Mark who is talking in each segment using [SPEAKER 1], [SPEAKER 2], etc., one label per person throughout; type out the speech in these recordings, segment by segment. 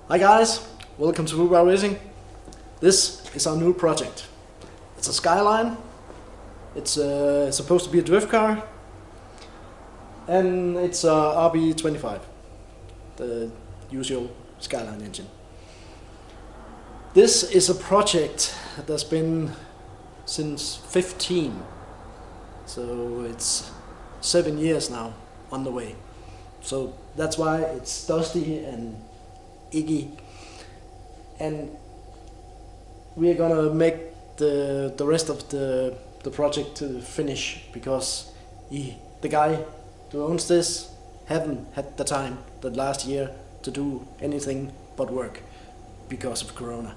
[SPEAKER 1] Hi guys, welcome to F.U.B.A.R Racing. This is our new project. It's a Skyline. It's supposed to be a drift car, and it's a RB25, the usual Skyline engine. This is a project that's been since 15, so it's 7 years now on the way. So that's why it's dusty and iggy, and we're gonna make the rest of the project to finish, because the guy who owns this haven't had the time the last year to do anything but work because of Corona.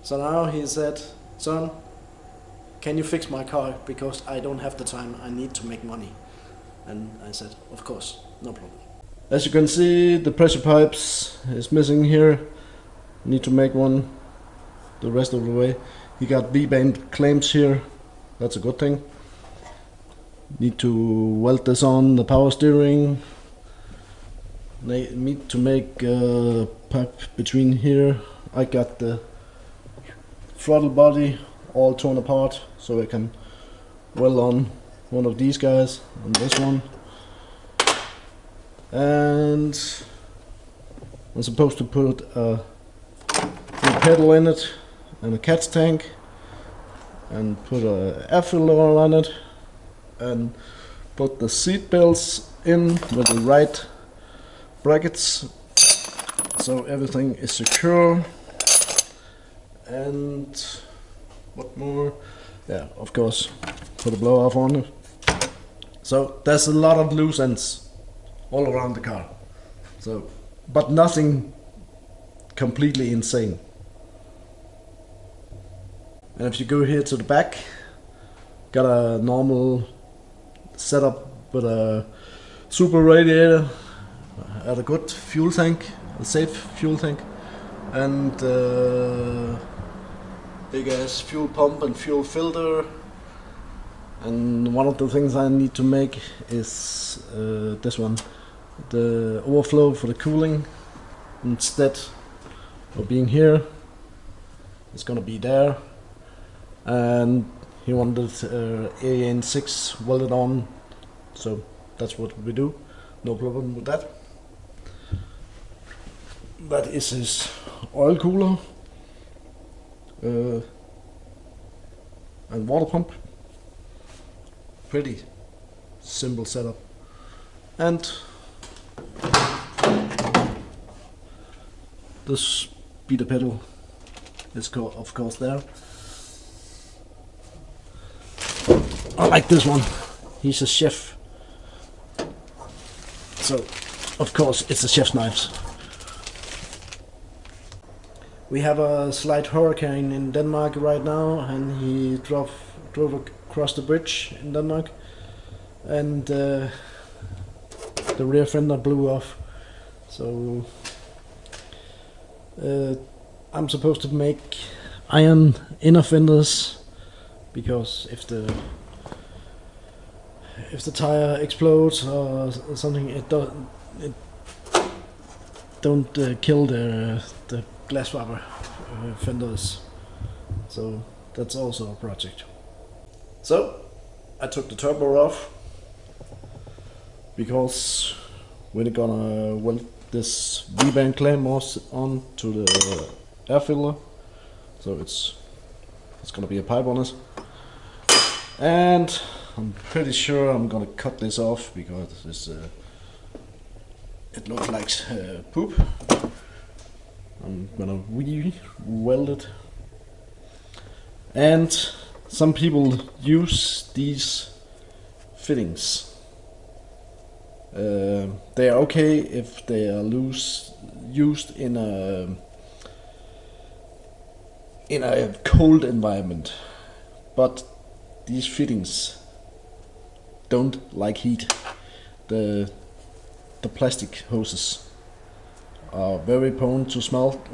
[SPEAKER 1] So now he said, "Son, can you fix my car, because I don't have the time, I need to make money." And I said, "Of course, no problem." As you can see, the pressure pipes is missing here. Need to make one the rest of the way. He got V-band clamps here, that's a good thing. Need to weld this on the power steering. Need to make a pipe between here. I got the throttle body all torn apart, so I can weld on one of these guys and this one. And I'm supposed to put a pedal in it and a catch tank, and put a air filter on it, and put the seat belts in with the right brackets so everything is secure. And what more? Yeah, of course, put a blow off on it. So there's a lot of loose ends all around the car. So, but nothing completely insane. And if you go here to the back, got a normal setup with a super radiator, at a good fuel tank, a safe fuel tank, and big ass fuel pump and fuel filter. And one of the things I need to make is this one, the overflow for the cooling. Instead of being here, it's gonna be there. And he wanted AN6 welded on, so that's what we do. No problem with that. That is his oil cooler and water pump. Pretty simple setup. And the speeder pedal is of course there. I like this one. He's a chef, so of course it's a chef's knives. We have a slight hurricane in Denmark right now, and he drove across the bridge in Denmark, and the rear fender blew off. So I'm supposed to make iron inner fenders, because if the tire explodes or something, it don't kill the glass fiber fenders. So that's also a project. So I took the turbo off, because we're gonna weld this V-band clamp on to the air filter, so it's gonna be a pipe on it. And I'm pretty sure I'm gonna cut this off, because it looks like poop. I'm gonna re-weld it. And some people use these fittings. They are okay if they are used in a cold environment, but these fittings don't like heat. The plastic hoses are very prone to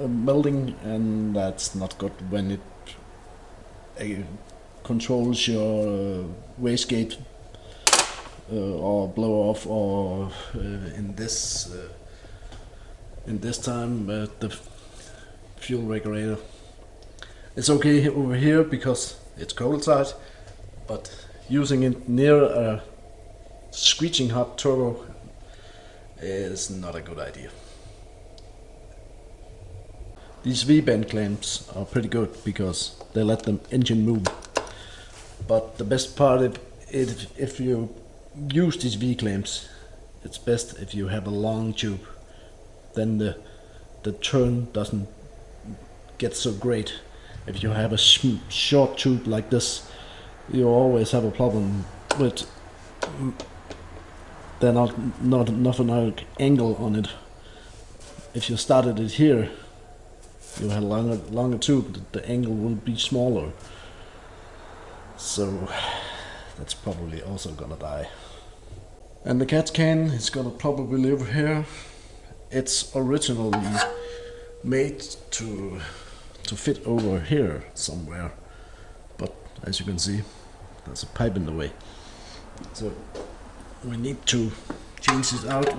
[SPEAKER 1] melting, and that's not good when it controls your wastegate or blow off, or in this time the fuel regulator. It's okay over here because it's cold outside, but using it near a screeching hot turbo is not a good idea. These V-bend clamps are pretty good because they let the engine move. But the best part if you use these V-clamps, it's best if you have a long tube. Then the turn doesn't get so great. If you have a short tube like this, you always have a problem with they're not an angle on it. If you started it here, you had a longer tube, the angle will be smaller. So that's probably also gonna die. And the cat can is gonna probably live here. It's originally made to fit over here somewhere, but as you can see, there's a pipe in the way. So we need to change it out,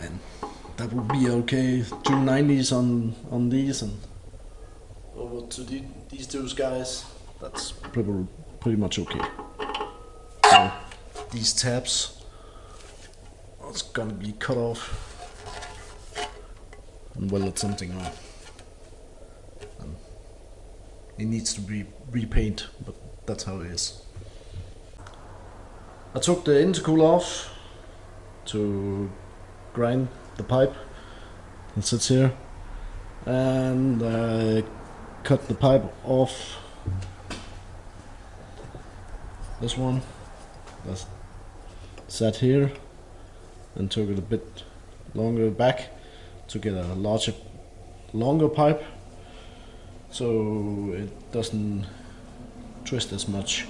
[SPEAKER 1] and that will be okay. 290s on these, and over to these two guys. That's pretty much okay. So these tabs are gonna be cut off and welded something on. And it needs to be repainted, but that's how it is. I took the intercooler off to grind the pipe that sits here, and I cut the pipe off this one that sat here and took it a bit longer back to get a longer pipe so it doesn't twist as much.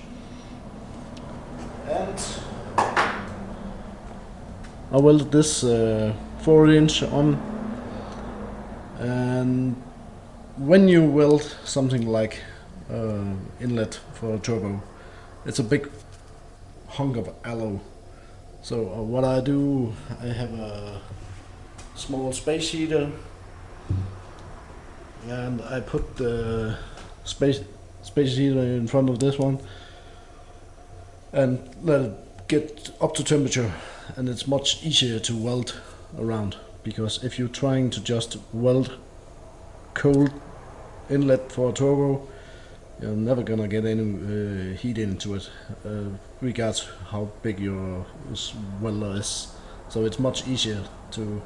[SPEAKER 1] And I welded this 4-inch on, and when you weld something like inlet for a turbo, it's a big hunk of alloy. So what I do, I have a small space heater, and I put the space heater in front of this one and let it get up to temperature, and it's much easier to weld around, because if you're trying to just weld cold inlet for a turbo, you're never gonna get any heat into it, regardless how big your welder is. So it's much easier to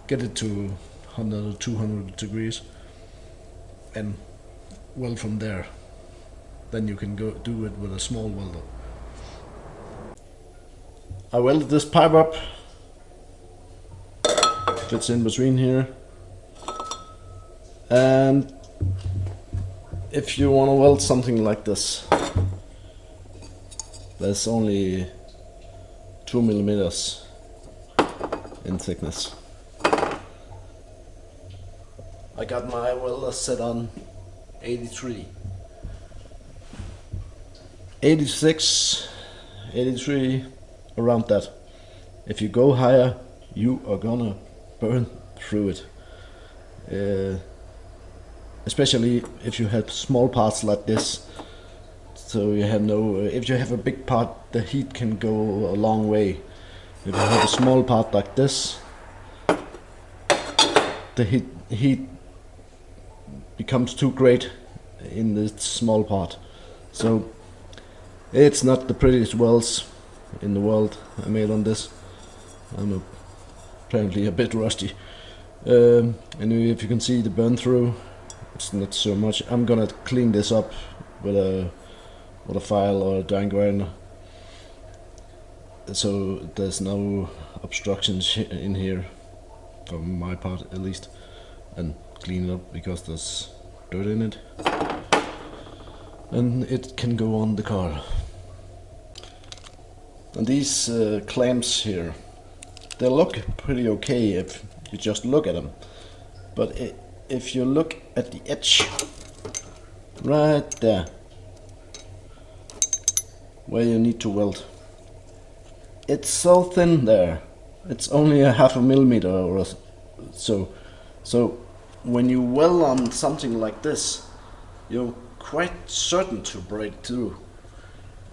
[SPEAKER 1] get it to 100 or 200 degrees and weld from there. Then you can go do it with a small welder. I welded this pipe up, fits in between here, and if you want to weld something like this, there's only 2 millimeters in thickness. I got my welder set on 83, 86, 83, around that. If you go higher, you are gonna burn through it. Especially if you have small parts like this. So you have no. If you have a big part, the heat can go a long way. If you have a small part like this, the heat becomes too great in this small part. So it's not the prettiest welds in the world I made on this. I'm apparently a bit rusty. And if you can see the burn through, it's not so much. I'm gonna clean this up with a file or a drying grinder, so there's no obstructions in here, from my part at least, and clean it up because there's dirt in it, and it can go on the car. And these clamps here, they look pretty okay if you just look at them, but if you look at the edge right there where you need to weld, it's so thin there. It's only a 0.5 millimeter or so. So when you weld on something like this, you're quite certain to break through.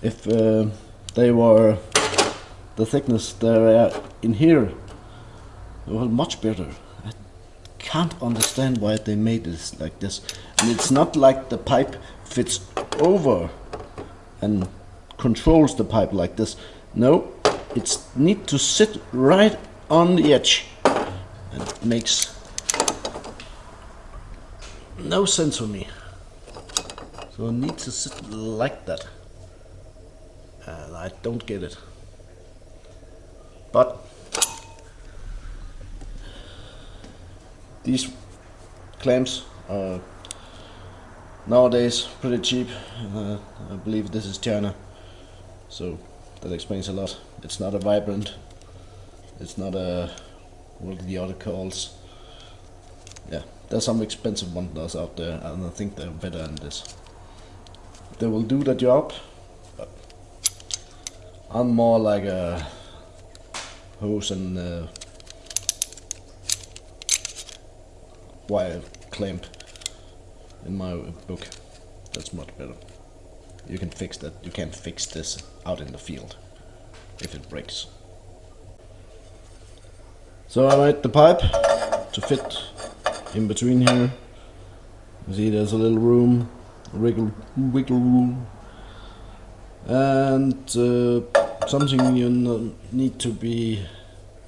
[SPEAKER 1] If they were the thickness there in here, it was much better. I can't understand why they made this like this. And it's not like the pipe fits over and controls the pipe like this. No, it's need to sit right on the edge, and it makes no sense for me. So it needs to sit like that, and I don't get it. But these clamps are nowadays pretty cheap. I believe this is China, so that explains a lot. It's not a vibrant, it's not a, what are the other calls? Yeah, there's some expensive ones out there, and I think they're better than this. They will do the job, but I'm more like a hose and wire clamp in my book. That's much better. You can fix that. You can't fix this out in the field if it breaks. So I made the pipe to fit in between here. You see there's a little room, wiggle room, and something you need to be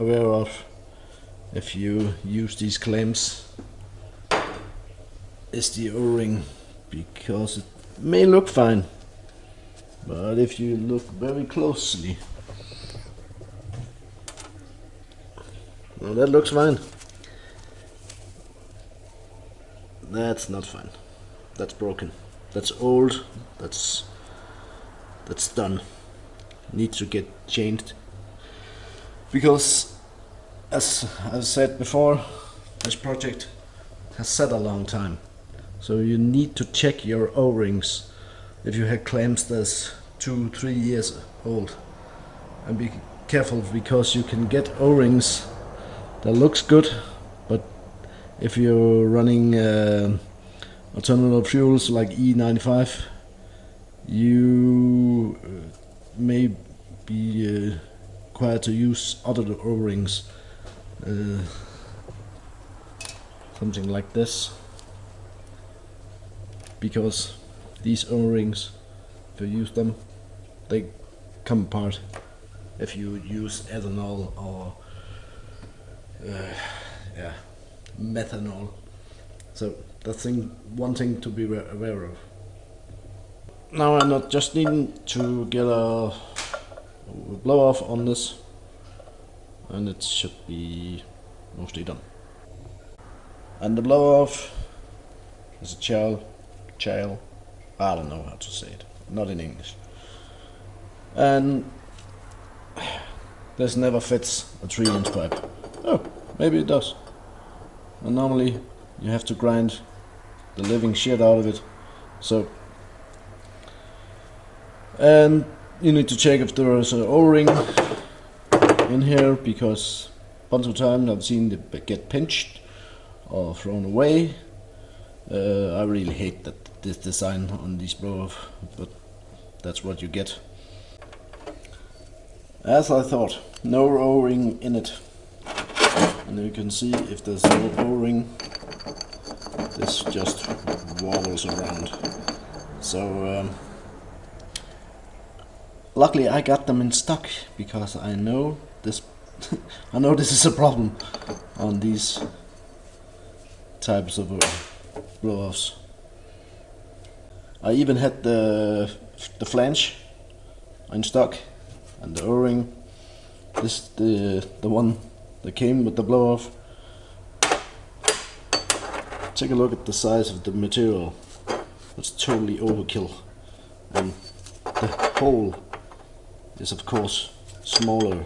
[SPEAKER 1] aware of if you use these clamps is the O-ring, because it may look fine, but if you look very closely, well, that looks fine. That's not fine. That's broken. That's old. That's done. Needs to get changed, because as I've said before, this project has set a long time. So you need to check your O-rings if you have clamps that's 2-3 years old, and be careful, because you can get O-rings that looks good, but if you're running alternative fuels like E95, you may be required to use other O-rings, something like this, because these O-rings, if you use them, they come apart if you use ethanol or methanol. So that's one thing to be aware of. Now I'm not just needing to get a blow off on this, and it should be mostly done. And the blow off is a child, I don't know how to say it, not in English. And this never fits a 3-inch pipe. Oh, maybe it does. And normally you have to grind the living shit out of it. So, and you need to check if there is an O-ring in here, because a bunch of times I've seen it get pinched or thrown away. I really hate this design on these blow-off, but that's what you get. As I thought, no O-ring in it. And you can see if there's no O-ring, this just wobbles around. So luckily I got them in stock, because I know this I know this is a problem on these types of blow-offs. I even had the flange in stock, and the O-ring. This the one that came with the blow-off. Take a look at the size of the material. It's totally overkill, and the hole is of course smaller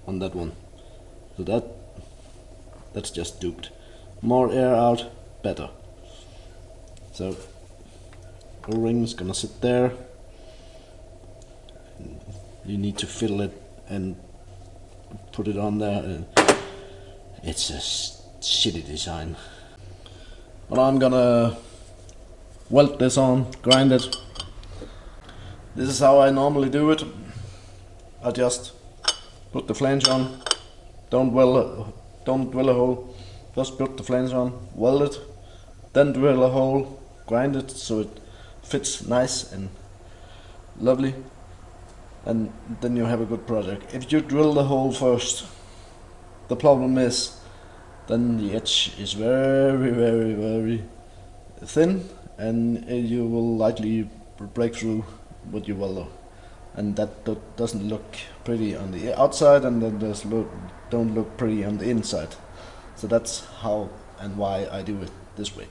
[SPEAKER 1] on that one. So that's just duped. More air out, better. So O-ring's gonna sit there. You need to fiddle it and put it on there, and it's a shitty design. But I'm gonna weld this on, grind it. This is how I normally do it. I just put the flange on, don't drill a hole, just put the flange on, weld it, then drill a hole, grind it so it fits nice and lovely, and then you have a good project. If you drill the hole first, the problem is then the edge is very thin, and you will likely break through with your welder, and that doesn't look pretty on the outside, and then don't look pretty on the inside. So that's how and why I do it this way.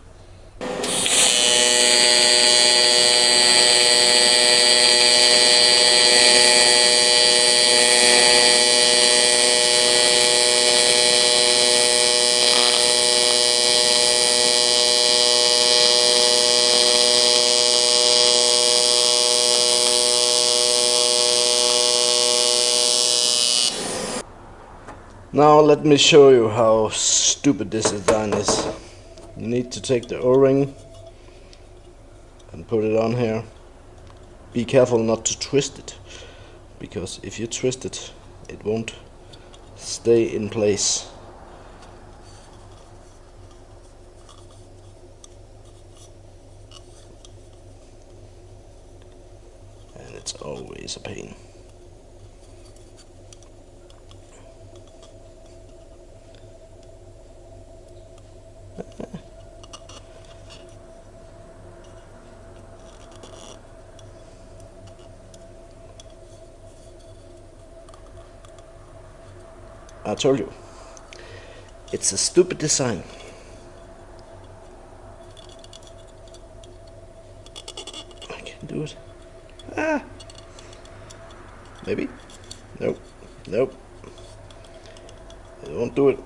[SPEAKER 1] Now let me show you how stupid this design is. You need to take the O-ring and put it on here. Be careful not to twist it, because if you twist it, it won't stay in place. And it's always a pain. I told you, it's a stupid design. I can do it. Maybe? Nope. Nope. I won't do it.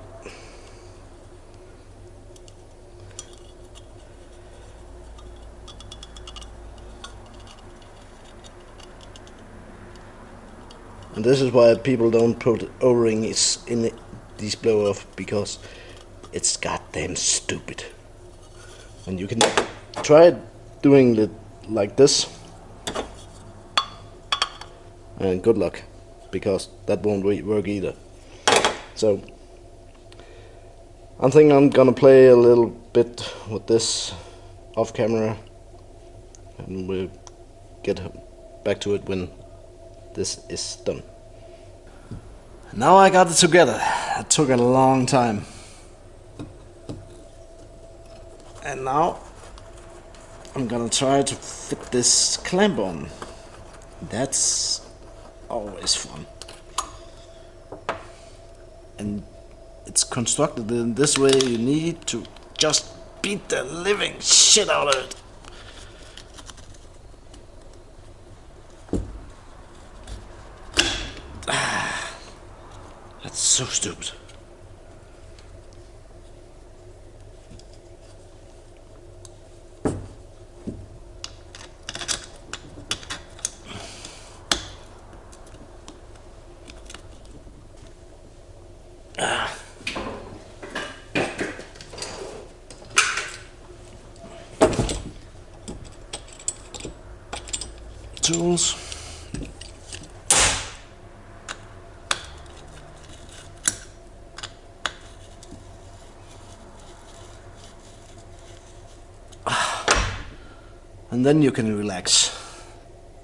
[SPEAKER 1] And this is why people don't put O-rings in these blow-off, because it's goddamn stupid. And you can try doing it like this, and good luck, because that won't work either. So I think I'm gonna play a little bit with this off camera, and we'll get back to it when this is done. Now I got it together. It took a long time. And now I'm gonna try to fit this clamp on. That's always fun. And it's constructed in this way. You need to just beat the living shit out of it. That's so stupid. Tools. And then you can relax.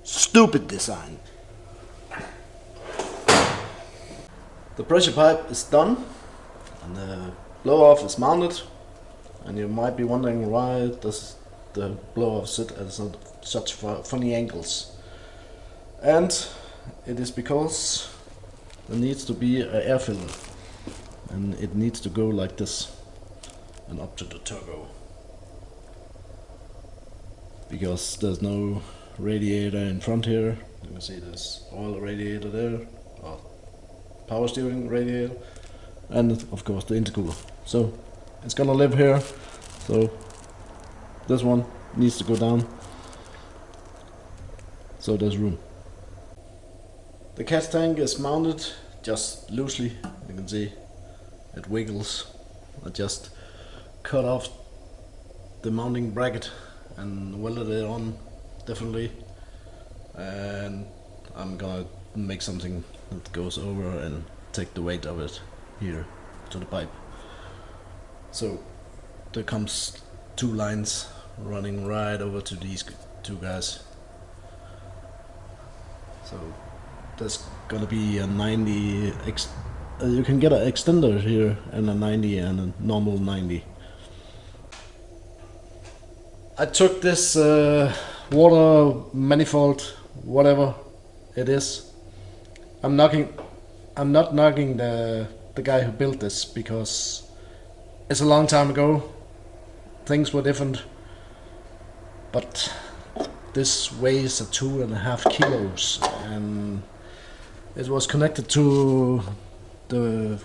[SPEAKER 1] Stupid design. The pressure pipe is done, and the blow-off is mounted. And you might be wondering, why does the blow-off sit at such funny angles? And it is because there needs to be an air filter, and it needs to go like this and up to the turbo, because there's no radiator in front here. You can see there's oil radiator there, or power steering radiator, and of course the intercooler. So it's gonna live here, so this one needs to go down, so there's room. The gas tank is mounted just loosely, you can see, it wiggles. I just cut off the mounting bracket and welded it on differently, and I'm gonna make something that goes over and take the weight of it here to the pipe. So there comes 2 lines running right over to these 2 guys. So there's gonna be a 90 you can get an extender here and a 90 and a normal 90. I took this water manifold, whatever it is. I'm not knocking the guy who built this, because it's a long time ago. Things were different, but this weighs 2.5 kilos, and it was connected to the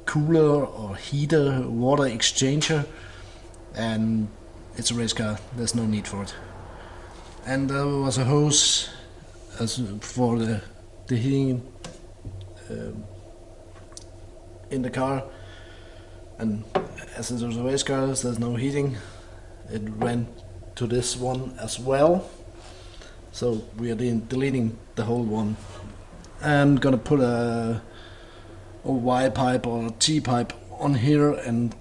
[SPEAKER 1] cooler or heater water exchanger, and it's a race car, there's no need for it. And there was a hose for the heating in the car, and as it was a race car, there's no heating. It ran to this one as well, so we are deleting the whole one. I'm gonna put a Y pipe or a T pipe on here and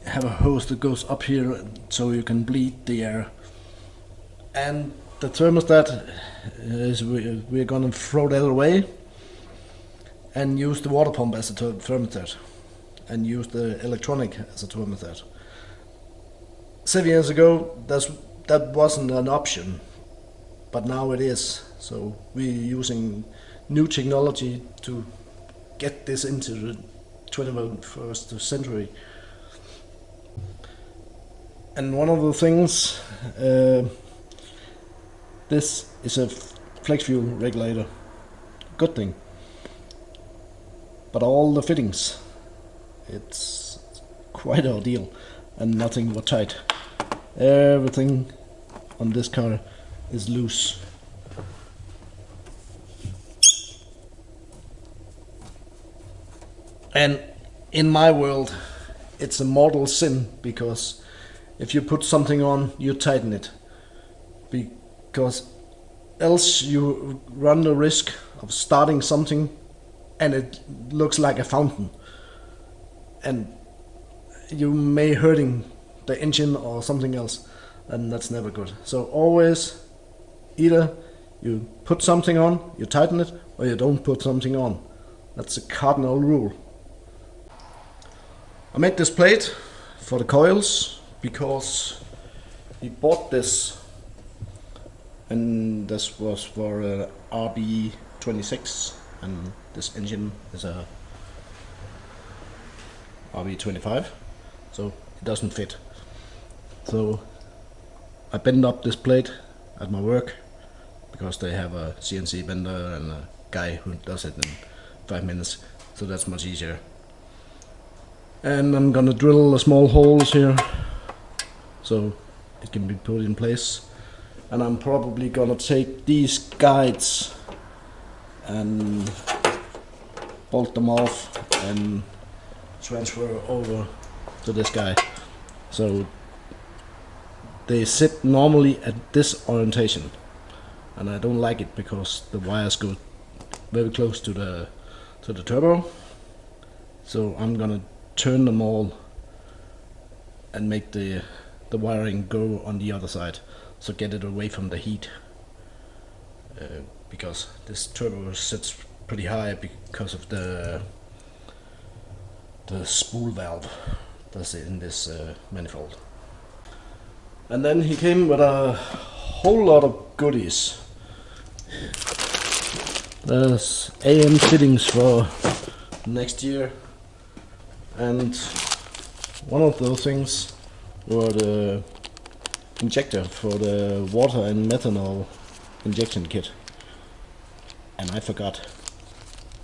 [SPEAKER 1] have a hose that goes up here so you can bleed the air. And the thermostat is we're gonna throw that away and use the water pump as a thermostat, and use the electronic as a thermostat. 7 years ago that wasn't an option, but now it is. So we're using new technology to get this into the 21st century. And one of the things, this is a flex fuel regulator, good thing, but all the fittings, it's quite an ordeal, and nothing was tight. Everything on this car is loose. And in my world, it's a mortal sin, because if you put something on, you tighten it, because else you run the risk of starting something and it looks like a fountain, and you may hurting the engine or something else, and that's never good. So always, either you put something on, you tighten it, or you don't put something on. That's a cardinal rule. I made this plate for the coils because we bought this, and this was for a RB26, and this engine is a RB25, so it doesn't fit. So I bent up this plate at my work, because they have a CNC bender and a guy who does it in 5 minutes, so that's much easier. And I'm gonna drill small holes here so it can be put in place, and I'm probably gonna take these guides and bolt them off and transfer over to this guy, so they sit normally at this orientation, and I don't like it because the wires go very close to the turbo. So I'm gonna turn them all and make the wiring go on the other side, so get it away from the heat, because this turbo sits pretty high because of the spool valve that's in this manifold. And then he came with a whole lot of goodies. There's AM fittings for next year, and one of those things were the injector for the water and methanol injection kit, and I forgot.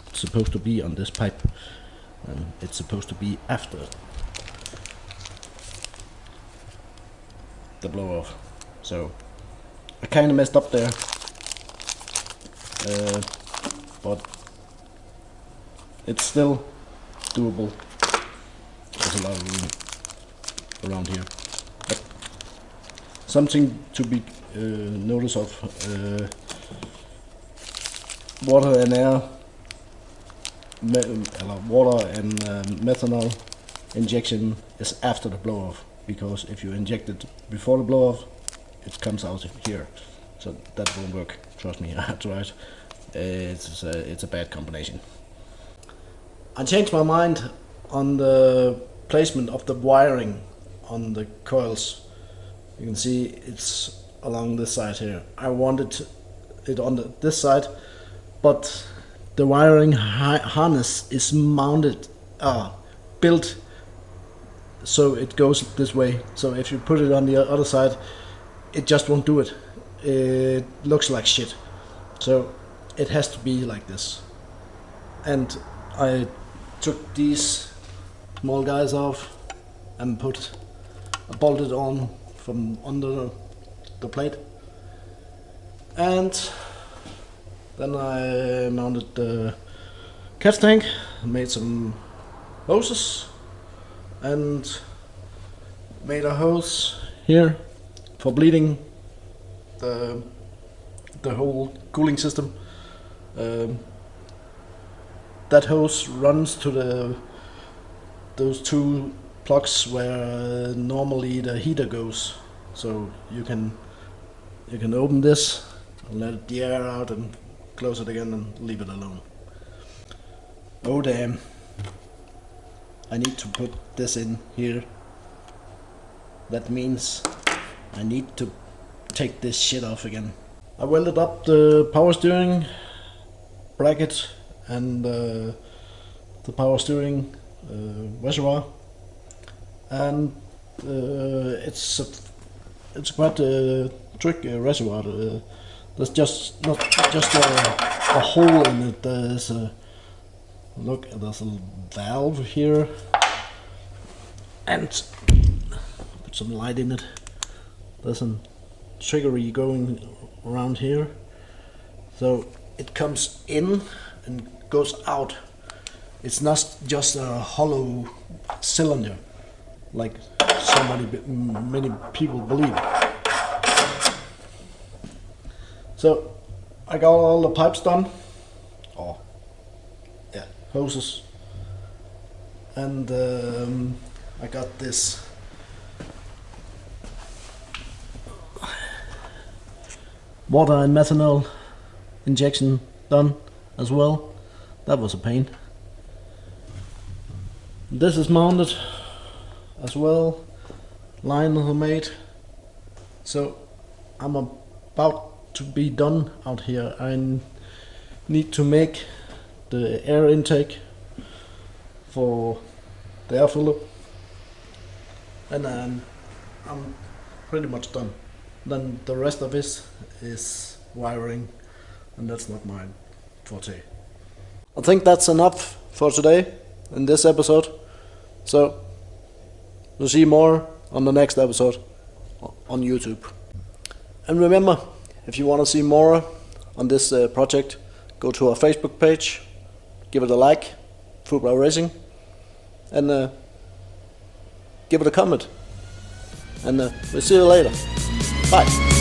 [SPEAKER 1] It's supposed to be on this pipe, and it's supposed to be after the blow off, so I kinda messed up there, but it's still doable.
[SPEAKER 2] there's a lot of room around here. But something to be notice of, water and air, water and methanol injection is after the blow-off, because if you inject it before the blow-off, it comes out here, so that won't work. Trust me, I tried. It's a bad combination.
[SPEAKER 1] I changed my mind on the placement of the wiring on the coils. You can see it's along this side here. I wanted it on this side, but the wiring harness is mounted, built so it goes this way. So if you put it on the other side, it just won't do it. It looks like shit. So it has to be like this. And I took these small guys off and bolted on from under the plate. And then I mounted the catch tank, made some hoses, and made a hose here for bleeding the whole cooling system. That hose runs to those two plugs where normally the heater goes. So you can open this and let the air out and close it again and leave it alone. Oh damn, I need to put this in here. That means I need to take this shit off again. I welded up the power steering bracket and the power steering reservoir, and it's quite a tricky reservoir. There's just not just a hole in it. There's a there's a valve here, and put some light in it. There's some triggery going around here, so it comes in and goes out. It's not just a hollow cylinder like many people believe. So I got all the pipes done, hoses, and I got this water and methanol injection done as well. That was a pain. This is mounted as well, line made. So I'm about to be done out here. I need to make the air intake for the air filler, and I'm pretty much done. Then the rest of it is wiring, and that's not my forte. I think that's enough for today in this episode. So we'll see more on the next episode on YouTube. And remember, if you want to see more on this project, go to our Facebook page, give it a like, F.U.B.A.R Racing, and give it a comment. And we'll see you later. Bye.